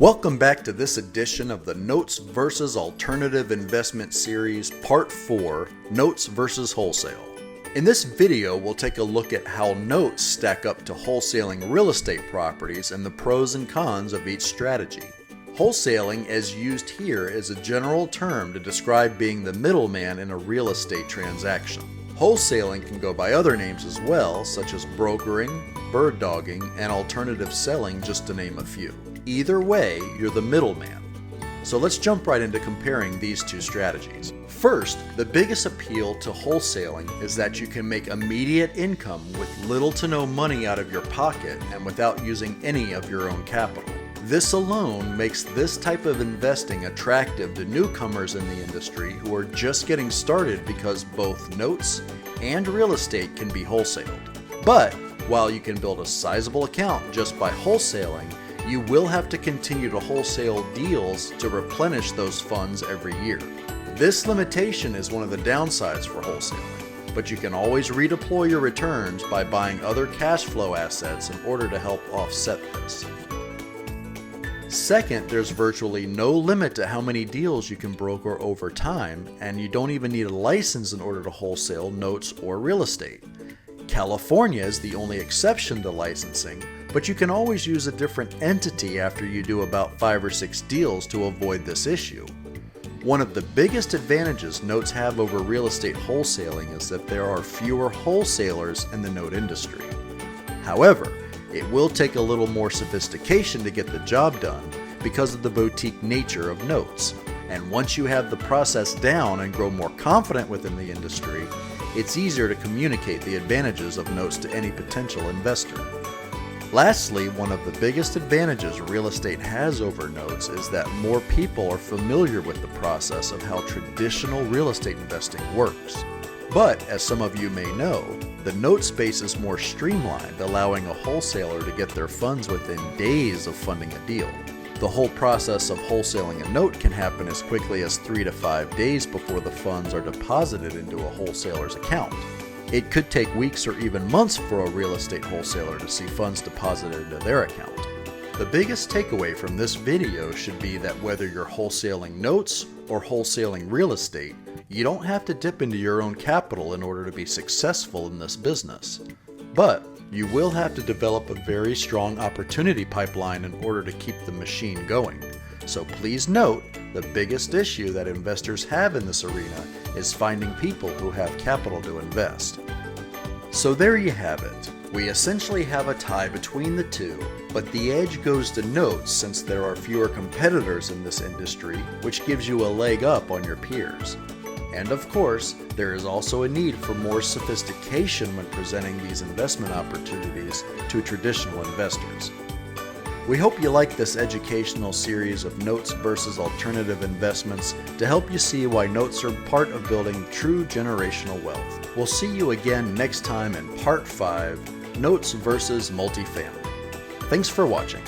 Welcome back to this edition of the Notes versus Alternative Investment Series, Part 4, Notes versus Wholesale. In this video, we'll take a look at how notes stack up to wholesaling real estate properties and the pros and cons of each strategy. Wholesaling, as used here, is a general term to describe being the middleman in a real estate transaction. Wholesaling can go by other names as well, such as brokering, bird dogging, and alternative selling, just to name a few. Either way, you're the middleman. So let's jump right into comparing these two strategies. First, the biggest appeal to wholesaling is that you can make immediate income with little to no money out of your pocket and without using any of your own capital. This alone makes this type of investing attractive to newcomers in the industry who are just getting started because both notes and real estate can be wholesaled. But while you can build a sizable account just by wholesaling, you will have to continue to wholesale deals to replenish those funds every year. This limitation is one of the downsides for wholesaling, but you can always redeploy your returns by buying other cash flow assets in order to help offset this. Second, there's virtually no limit to how many deals you can broker over time, and you don't even need a license in order to wholesale notes or real estate. California is the only exception to licensing, but you can always use a different entity after you do about 5 or 6 deals to avoid this issue. One of the biggest advantages notes have over real estate wholesaling is that there are fewer wholesalers in the note industry. However, it will take a little more sophistication to get the job done because of the boutique nature of notes. And once you have the process down and grow more confident within the industry, it's easier to communicate the advantages of notes to any potential investor. Lastly, one of the biggest advantages real estate has over notes is that more people are familiar with the process of how traditional real estate investing works. But, as some of you may know, the note space is more streamlined, allowing a wholesaler to get their funds within days of funding a deal. The whole process of wholesaling a note can happen as quickly as 3 to 5 days before the funds are deposited into a wholesaler's account. It could take weeks or even months for a real estate wholesaler to see funds deposited into their account. The biggest takeaway from this video should be that whether you're wholesaling notes or wholesaling real estate, you don't have to dip into your own capital in order to be successful in this business. But you will have to develop a very strong opportunity pipeline in order to keep the machine going. So please note, the biggest issue that investors have in this arena is finding people who have capital to invest. So there you have it. We essentially have a tie between the two, but the edge goes to notes since there are fewer competitors in this industry, which gives you a leg up on your peers. And of course, there is also a need for more sophistication when presenting these investment opportunities to traditional investors. We hope you like this educational series of notes versus alternative investments to help you see why notes are part of building true generational wealth. We'll see you again next time in Part 5, Notes versus Multifamily. Thanks for watching.